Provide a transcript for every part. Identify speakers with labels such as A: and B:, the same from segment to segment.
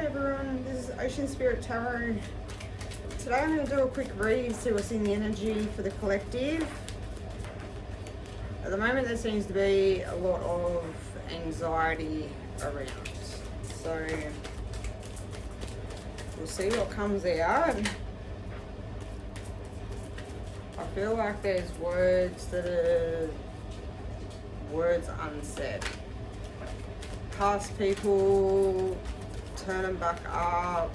A: everyone, this is Ocean Spirit Tarot. Today I'm going to do a quick read, see what's in the energy for the collective. At the moment there seems to be a lot of anxiety around. So we'll see what comes out. I feel like there's words that are words unsaid. Past people, turn them back up.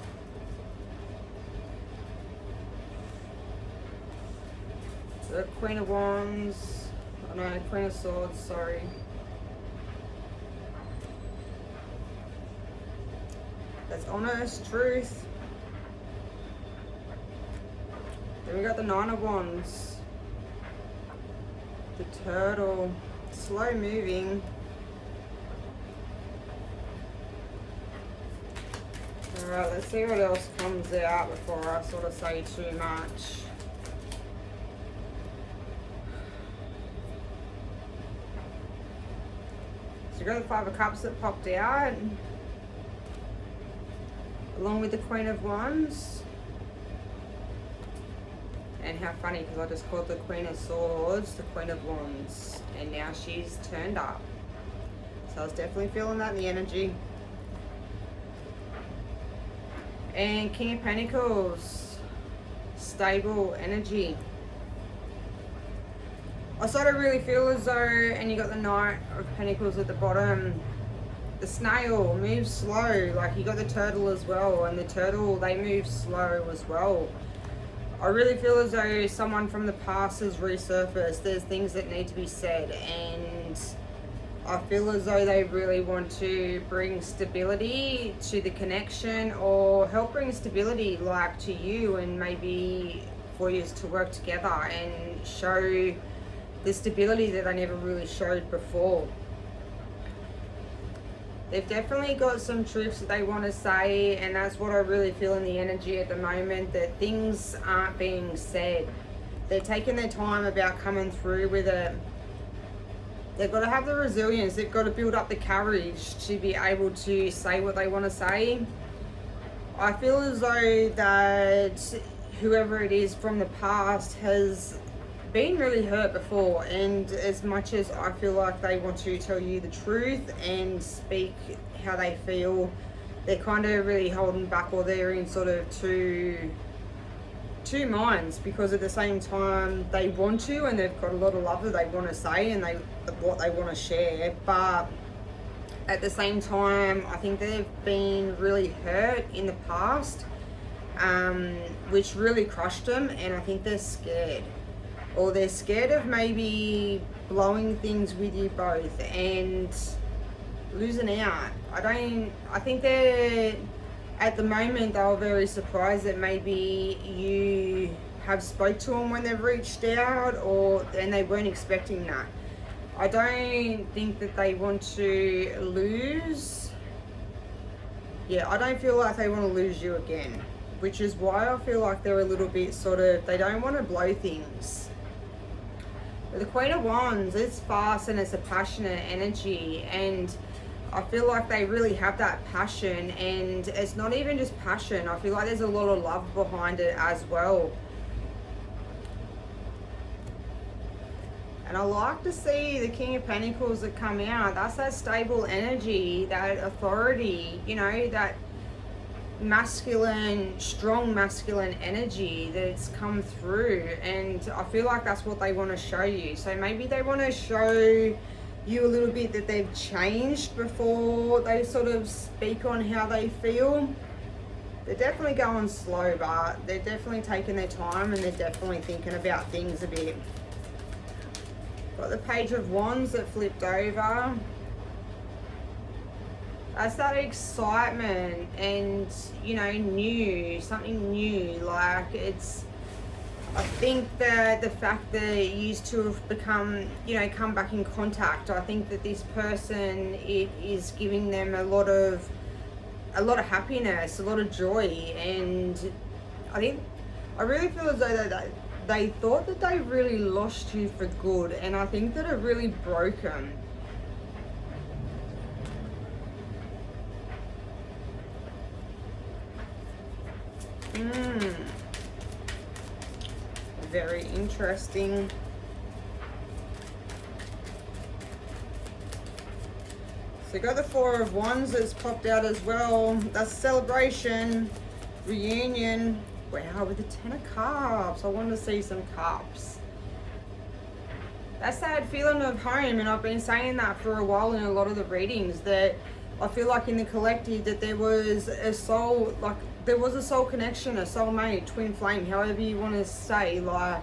A: The Queen of Wands, oh no, Queen of Swords, sorry. That's honest, truth. Then we got the Nine of Wands. The Turtle, slow moving. Alright, let's see what else comes out before I sort of say too much. So you got the Five of Cups that popped out, along with the Queen of Wands. And how funny, because I just called the Queen of Swords the Queen of Wands, and now she's turned up. So I was definitely feeling that in the energy. And King of Pentacles, stable energy. I sort of really feel as though, and you got the Knight of Pentacles at the bottom, the snail moves slow, like you got the turtle as well, and the turtle, they move slow as well. I really feel as though someone from the past has resurfaced. There's things that need to be said, and I feel as though they really want to bring stability to the connection, or help bring stability like to you, and maybe for you to work together and show the stability that they never really showed before. They've definitely got some truths that they want to say, and that's what I really feel in the energy at the moment, that things aren't being said. They're taking their time about coming through with it. They've got to have the resilience, they've got to build up the courage to be able to say what they want to say. I feel as though that whoever it is from the past has been really hurt before, and as much as I feel like they want to tell you the truth and speak how they feel, they're kind of really holding back, or they're in sort of two minds, because at the same time they want to, and they've got a lot of love that they want to say and what they want to share, but at the same time I think they've been really hurt in the past, which really crushed them, and I think they're scared, or they're scared of maybe blowing things with you both and losing out. I think they're, at the moment, they were very surprised that maybe you have spoke to them when they've reached out, and they weren't expecting that. I don't think that they want to lose. Yeah, I don't feel like they want to lose you again, which is why I feel like they're a little bit sort of, they don't want to blow things. The Queen of Wands, it's fast and it's a passionate energy, and I feel like they really have that passion, and it's not even just passion. I feel like there's a lot of love behind it as well. And I like to see the King of Pentacles that come out. That's that stable energy, that authority, you know, that masculine, strong masculine energy that's come through, and I feel like that's what they want to show you. So maybe they want to show you a little bit that they've changed before they sort of speak on how they feel. They're definitely going slow, but they're definitely taking their time, and they're definitely thinking about things a bit. Got the Page of Wands that flipped over. That's that excitement and, you know, new, something new. Like, it's, I think that the fact that you used to have become, you know, come back in contact, I think that this person, it is giving them a lot of happiness, a lot of joy, and I really feel as though they thought that they really lost you for good, and I think that it really broke them. Very interesting. So you got the Four of Wands that's popped out as well. That's celebration, reunion. Wow, with the Ten of Cups. I want to see some cups. That's that feeling of home, and I've been saying that for a while in a lot of the readings, that I feel like in the collective that there was a soul, like there was a soul connection, a soulmate, twin flame, however you want to say, like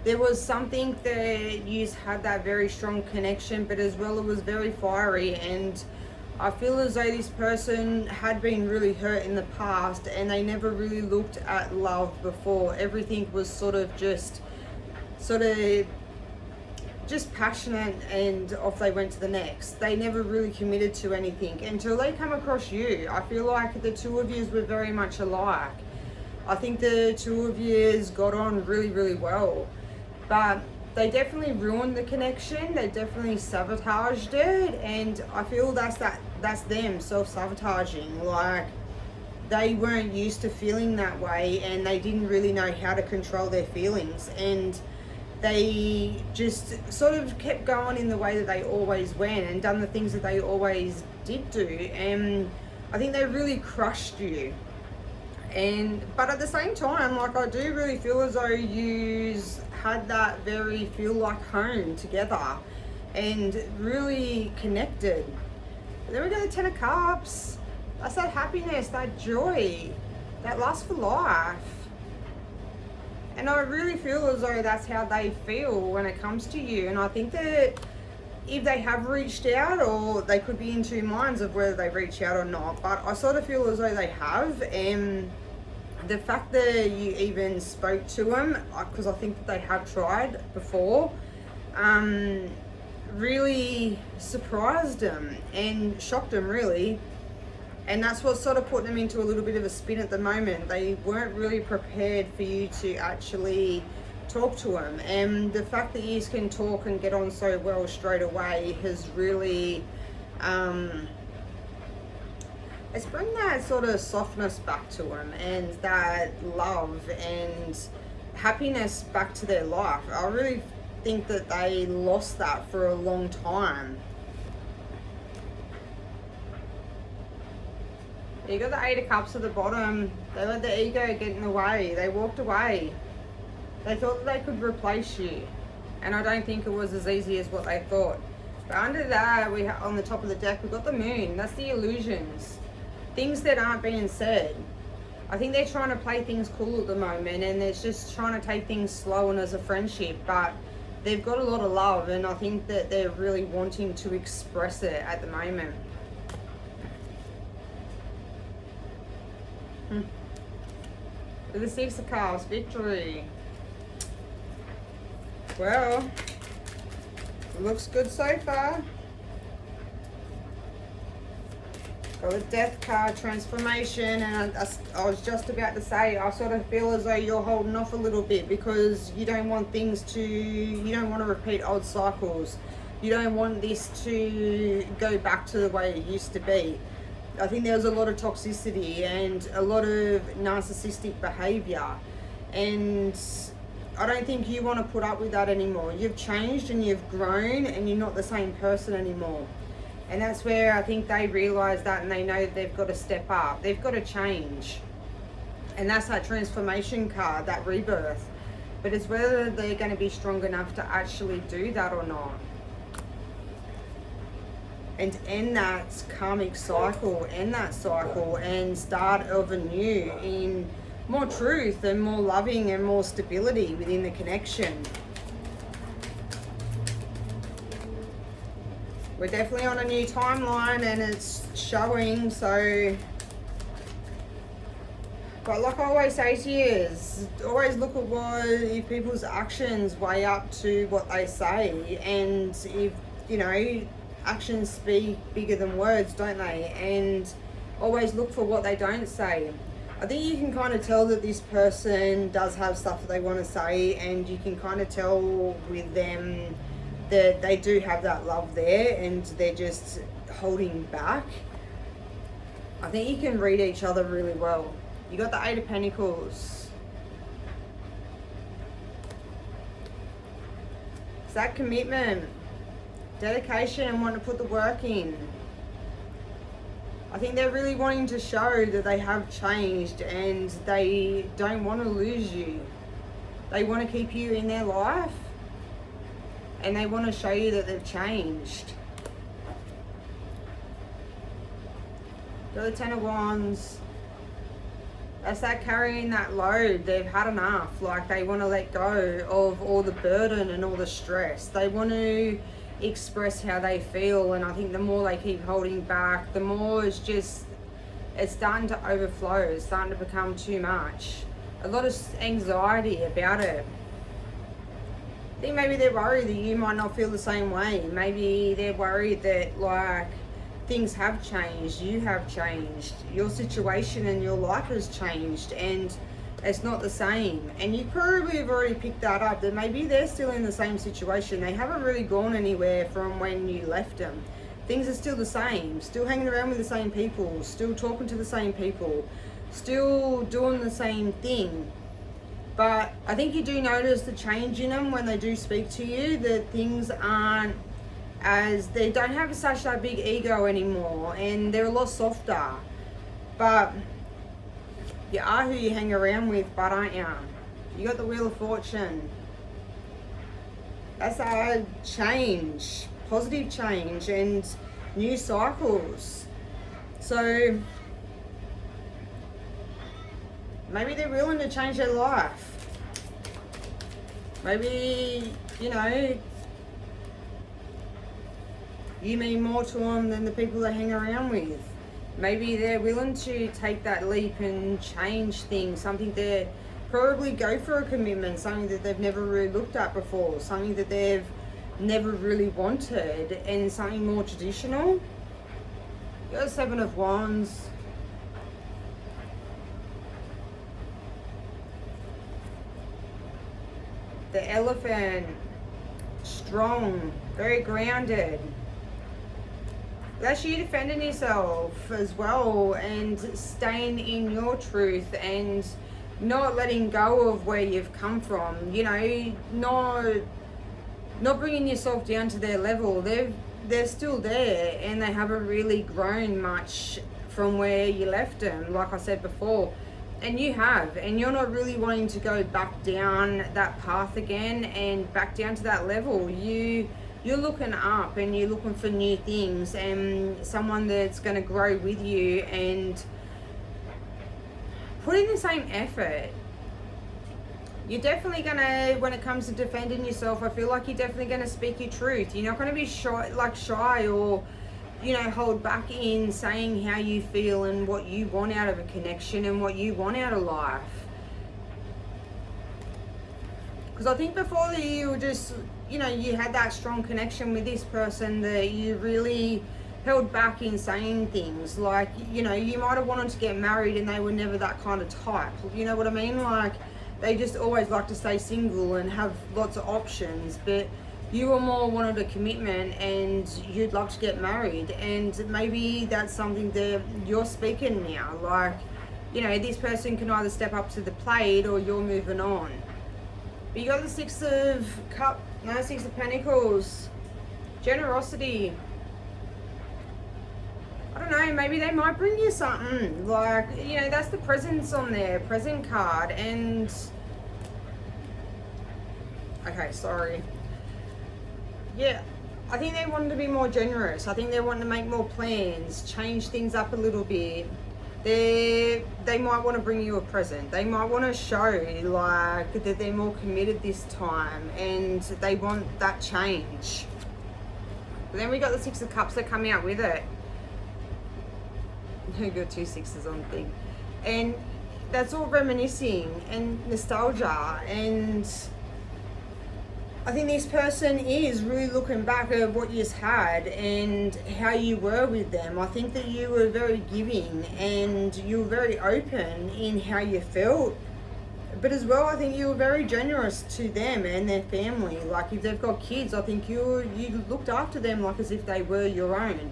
A: there was something that you had that very strong connection, but as well it was very fiery. And I feel as though this person had been really hurt in the past and they never really looked at love before. Everything was sort of just passionate, and off they went to the next. They never really committed to anything until they come across you. I feel like the two of yous were very much alike. I think the two of yous got on really, really well, but they definitely ruined the connection. They definitely sabotaged it, and I feel that's them self-sabotaging. Like they weren't used to feeling that way, and they didn't really know how to control their feelings, and they just sort of kept going in the way that they always went and done the things that they always did do. And I think they really crushed you. But at the same time, like I do really feel as though you had that very feel like home together and really connected. But then we got the Ten of Cups. That's that happiness, that joy, that lust for life. And I really feel as though that's how they feel when it comes to you. And I think that if they have reached out, or they could be in two minds of whether they reach out or not, but I sort of feel as though they have. And the fact that you even spoke to them, because I think that they have tried before, really surprised them and shocked them, really. And that's what's sort of putting them into a little bit of a spin at the moment. They weren't really prepared for you to actually talk to them. And the fact that you can talk and get on so well straight away has really, it's bring that sort of softness back to them, and that love and happiness back to their life. I really think that they lost that for a long time. You got the Eight of Cups at the bottom. They let the ego get in the way. They walked away. They thought that they could replace you. And I don't think it was as easy as what they thought. But under that, on the top of the deck, we've got the Moon. That's the illusions. Things that aren't being said. I think they're trying to play things cool at the moment, and they're just trying to take things slow and as a friendship. But they've got a lot of love, and I think that they're really wanting to express it at the moment. With the Six of Cups, victory. Well, looks good so far. Got the Death card, transformation, and I was just about to say, I sort of feel as though you're holding off a little bit because you don't want you don't want to repeat old cycles. You don't want this to go back to the way it used to be. I think there was a lot of toxicity and a lot of narcissistic behavior, and I don't think you want to put up with that anymore. You've changed and you've grown, and you're not the same person anymore. And that's where I think they realize that, and they know that they've got to step up. They've got to change. And that's that transformation card, that rebirth. But it's whether they're going to be strong enough to actually do that or not. And end that karmic cycle, and start over new in more truth and more loving and more stability within the connection. We're definitely on a new timeline, and it's showing, so. But like I always say to you, is always look at if people's actions weigh up to what they say, and if, you know, actions speak bigger than words, don't they? And always look for what they don't say. I think you can kind of tell that this person does have stuff that they want to say, and you can kind of tell with them that they do have that love there, and they're just holding back. I think you can read each other really well. You got the Eight of Pentacles. It's that commitment, dedication, and wanting to put the work in. I think they're really wanting to show that they have changed and they don't want to lose you. They want to keep you in their life and they want to show you that they've changed. Got the Ten of Wands. That's that carrying that load. They've had enough. Like, they want to let go of all the burden and all the stress. They want to express how they feel, and I think the more they keep holding back, the more it's starting to overflow. It's starting to become too much. A lot of anxiety about it. I think maybe they're worried that you might not feel the same way. Maybe they're worried that, like, things have changed, you have changed, your situation and your life has changed, and it's not the same. And you probably have already picked that up, that maybe they're still in the same situation. They haven't really gone anywhere from when you left them. Things are still the same, still hanging around with the same people, still talking to the same people, still doing the same thing. But I think you do notice the change in them when they do speak to you, that things aren't as, they don't have such that big ego anymore, and they're a lot softer. But you are who you hang around with, but aren't you? You got the Wheel of Fortune. That's a change, positive change and new cycles. So maybe they're willing to change their life. Maybe, you know, you mean more to them than the people they hang around with. Maybe they're willing to take that leap and change things, something they probably go for a commitment, something that they've never really looked at before, something that they've never really wanted, and something more traditional. You got the Seven of Wands. The Elephant, strong, very grounded. That's you defending yourself as well and staying in your truth and not letting go of where you've come from. You know, not bringing yourself down to their level. They're still there and they haven't really grown much from where you left them, like I said before. And you have, and you're not really wanting to go back down that path again and back down to that level. You're looking up and you're looking for new things and someone that's going to grow with you and put in the same effort. You're definitely going to, when it comes to defending yourself, I feel like you're definitely going to speak your truth. You're not going to be shy or, you know, hold back in saying how you feel and what you want out of a connection and what you want out of life. Because I think before that you were just, you know, you had that strong connection with this person that you really held back in saying things. Like, you know, you might have wanted to get married and they were never that kind of type. You know what I mean? Like, they just always like to stay single and have lots of options. But you were more wanted a commitment and you'd love to get married. And maybe that's something that you're speaking now. Like, you know, this person can either step up to the plate or you're moving on. But you got the Six of Pentacles. Generosity. I don't know, maybe they might bring you something. Like, you know, that's the presents on there. Present card. And okay, sorry. Yeah, I think they wanted to be more generous. I think they wanted to make more plans, change things up a little bit. They might want to bring you a present. They might want to show like that they're more committed this time and they want that change. But then we got the Six of Cups that come out with it. We got two sixes on the thing. And that's all reminiscing and nostalgia, and I think this person is really looking back at what you've had and how you were with them. I think that you were very giving and you were very open in how you felt. But as well, I think you were very generous to them and their family. Like if they've got kids, I think you looked after them like as if they were your own.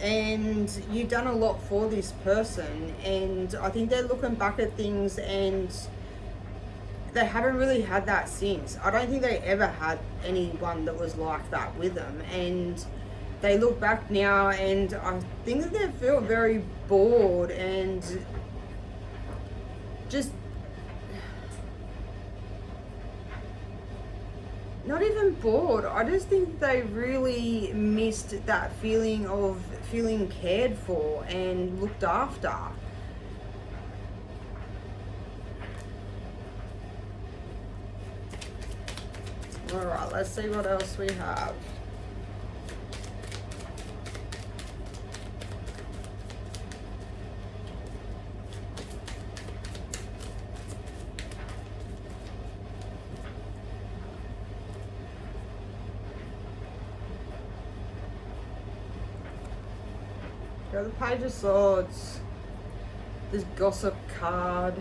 A: and you've done a lot for this person, and I think they're looking back at things and they haven't really had that since. I don't think they ever had anyone that was like that with them, and they look back now and I think that they feel very bored and just not even bored. I just think they really missed that feeling of feeling cared for and looked after. Alright, let's see what else we have. Got the Page of Swords. This Gossip card.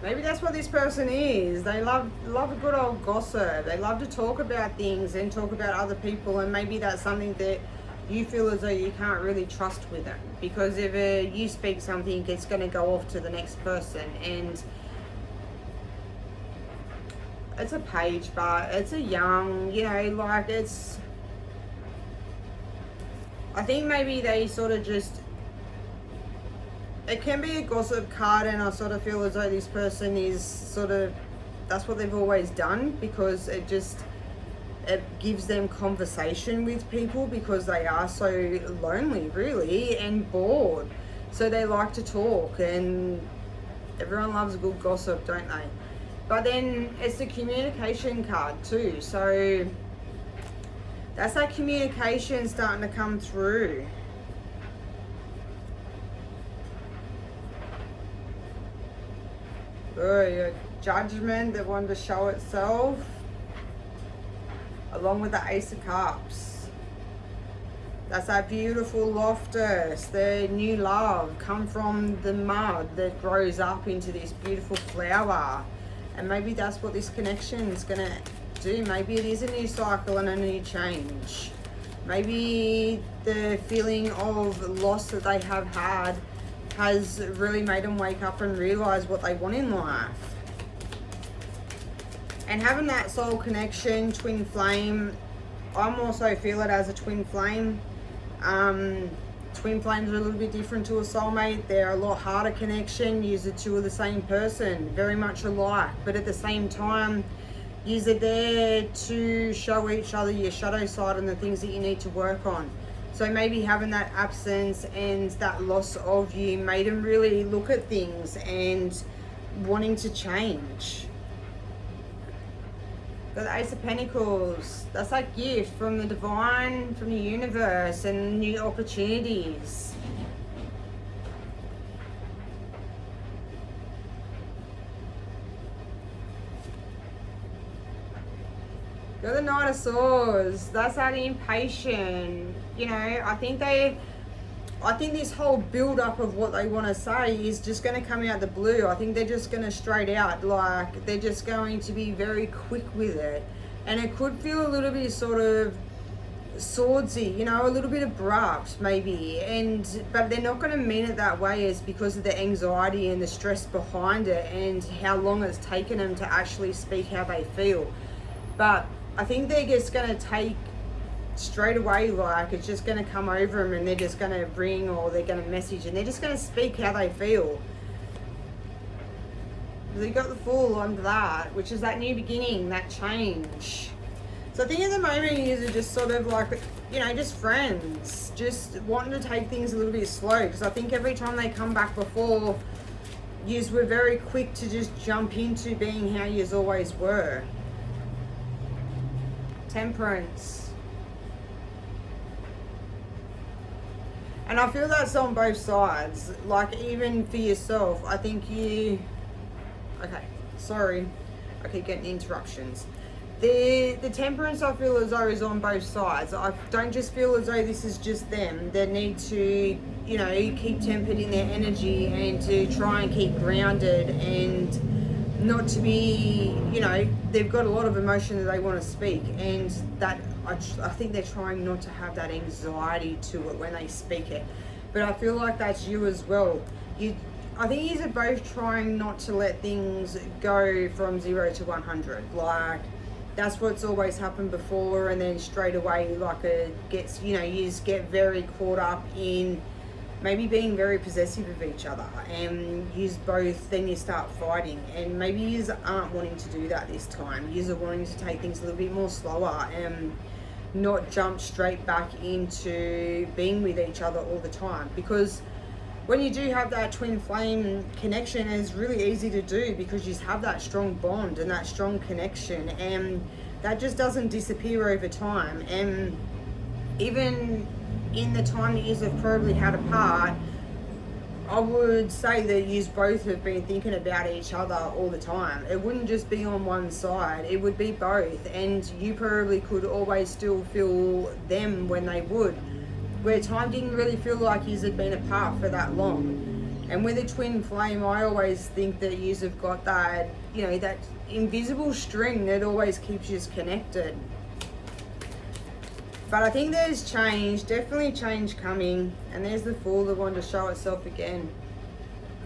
A: Maybe that's what this person is. They love a good old gossip. They love to talk about things and talk about other people, and maybe that's something that you feel as though you can't really trust with them, because if you speak something, it's going to go off to the next person. And it's a page, but it's a young, like it's, I think maybe they sort of just, it can be a gossip card, and I sort of feel as though this person is sort of, that's what they've always done, because it gives them conversation with people, because they are so lonely really and bored. So they like to talk, and everyone loves a good gossip, don't they? But then it's the communication card too. So that's that communication starting to come through. Oh, your Judgment that wanted to show itself, along with the Ace of Cups. That's that beautiful Loftus, the new love, come from the mud that grows up into this beautiful flower. And maybe that's what this connection is going to do. Maybe it is a new cycle and a new change. Maybe the feeling of loss that they have had has really made them wake up and realize what they want in life. And having that soul connection, twin flame, I'm also feel it as a twin flame. Twin flames are a little bit different to a soulmate. They're a lot harder connection. You're the two of the same person, very much alike, but at the same time, you're there to show each other your shadow side and the things that you need to work on. So maybe having that absence and that loss of you made them really look at things and wanting to change. Got the Ace of Pentacles. That's that gift from the divine, from the universe, and new opportunities. Got the Knight of Swords. That's that impatient. I think this whole build up of what they want to say is just going to come out the blue. I think they're just going to straight out, like they're just going to be very quick with it. And it could feel a little bit sort of swordsy, a little bit abrupt maybe. But they're not going to mean it that way. It's because of the anxiety and the stress behind it and how long it's taken them to actually speak how they feel. But I think they're just going to take straight away, like it's just going to come over them, and they're just going to ring or they're going to message, and they're just going to speak how they feel. They got the Fool under that, which is that new beginning, that change. So I think at the moment you are just sort of like, just friends, just wanting to take things a little bit slow, because I think every time they come back before, yous were very quick to just jump into being how yous always were. Temperance. And I feel that's on both sides. Like, even for yourself, I think okay, sorry. I keep getting interruptions. The temperance, I feel as though, is on both sides. I don't just feel as though this is just them. They need to, keep tempered in their energy and to try and keep grounded and not to be, they've got a lot of emotion that they want to speak. And that, I think they're trying not to have that anxiety to it when they speak it. But I feel like that's you as well. I think you are both trying not to let things go from 0 to 100. Like, that's what's always happened before, and then straight away, like, it gets, you just get very caught up in maybe being very possessive of each other, and then you start fighting, and maybe you aren't wanting to do that this time. You are wanting to take things a little bit more slower and not jump straight back into being with each other all the time, because when you do have that twin flame connection, it's really easy to do because you have that strong bond and that strong connection, and that just doesn't disappear over time. And even in the time that you have probably had apart, I would say that you both have been thinking about each other all the time. It wouldn't just be on one side, it would be both, and you probably could always still feel them when they would, where time didn't really feel like you had been apart for that long. And with a twin flame, I always think that you have got that, that invisible string that always keeps you connected. But I think there's change, definitely change coming. And there's the Fool that wanted to show itself again.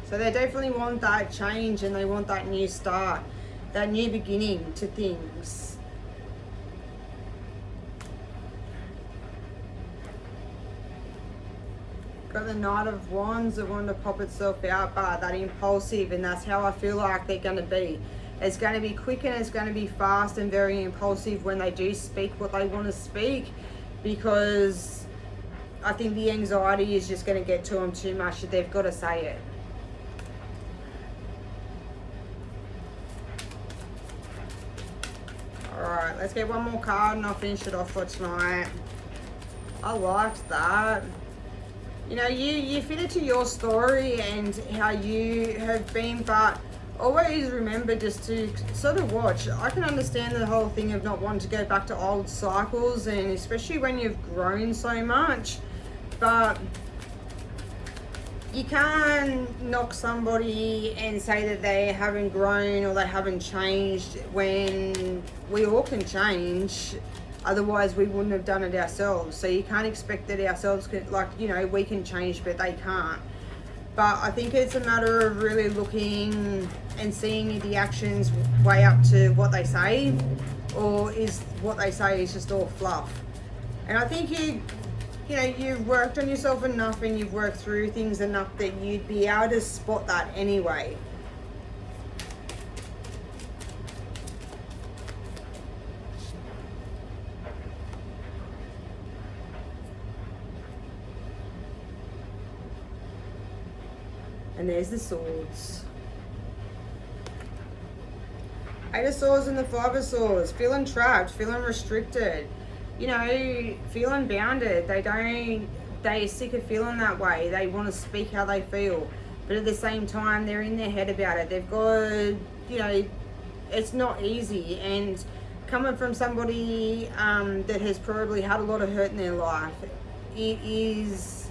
A: So they definitely want that change, and they want that new start, that new beginning to things. Got the Knight of Wands that want to pop itself out, but that impulsive, and that's how I feel like they're going to be. It's going to be quick, and it's going to be fast and very impulsive when they do speak what they want to speak, because I think the anxiety is just going to get to them too much that they've got to say it. Alright, let's get one more card and I'll finish it off for tonight. I liked that. You fit it to your story and how you have been, but always remember just to sort of watch. I can understand the whole thing of not wanting to go back to old cycles, and especially when you've grown so much, but you can't knock somebody and say that they haven't grown or they haven't changed when we all can change. Otherwise we wouldn't have done it ourselves. So you can't expect that ourselves could, we can change, but they can't. But I think it's a matter of really looking and seeing if the actions weigh up to what they say, or is what they say is just all fluff. And I think you've worked on yourself enough, and you've worked through things enough that you'd be able to spot that anyway. And there's the Swords. Eight of Swords and the Five of Swords. Feeling trapped, feeling restricted, feeling bounded. They're sick of feeling that way. They want to speak how they feel. But at the same time, they're in their head about it. They've got, it's not easy. And coming from somebody that has probably had a lot of hurt in their life, it is,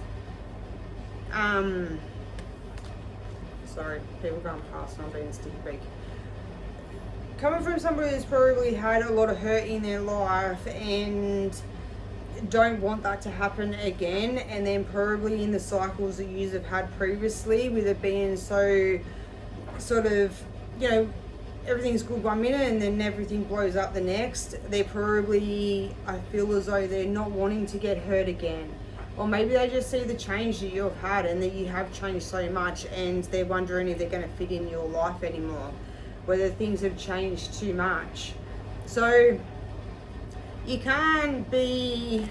A: sorry, people going past and I'm being sticky beak. Coming from somebody who's probably had a lot of hurt in their life and don't want that to happen again, and then probably in the cycles that you have had previously, with it being so sort of, everything's good one minute and then everything blows up the next, they're probably, I feel as though they're not wanting to get hurt again. Or maybe they just see the change that you've had and that you have changed so much, and they're wondering if they're going to fit in your life anymore, whether things have changed too much. So you can't be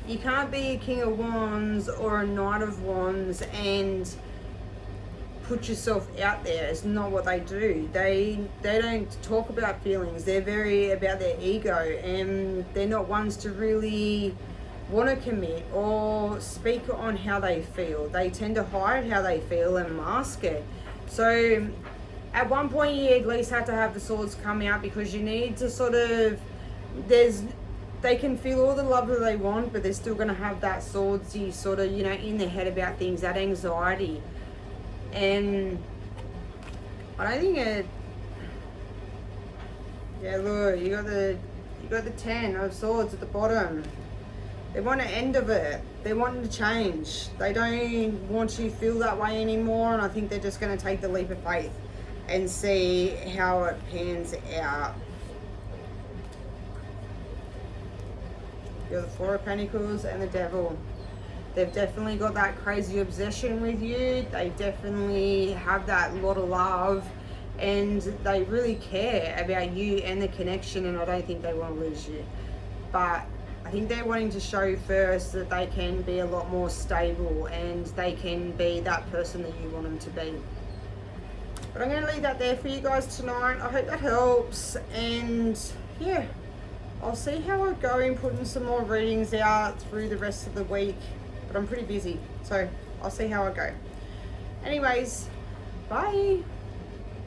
A: a King of Wands or a Knight of Wands and put yourself out there. It's not what they do. They don't talk about feelings. They're very about their ego, and they're not ones to really want to commit or speak on how they feel. They tend to hide how they feel and mask it. So at one point you at least have to have the Swords come out, because you need to sort of, they can feel all the love that they want, but they're still going to have that swordsy sort of, in their head about things, that anxiety. And I don't think yeah, look, you got the You got the 10 of Swords at the bottom. They want an end of it. They want to change. They don't want you to feel that way anymore, and I think they're just going to take the leap of faith and see how it pans out. You're the Four of Pentacles and the Devil. They've definitely got that crazy obsession with you. They definitely have that lot of love, and they really care about you and the connection, and I don't think they want to lose you. But I think they're wanting to show first that they can be a lot more stable and they can be that person that you want them to be. But I'm going to leave that there for you guys tonight. I hope that helps, and yeah, I'll see how I go in putting some more readings out through the rest of the week, but I'm pretty busy, so I'll see how I go. Anyways, bye.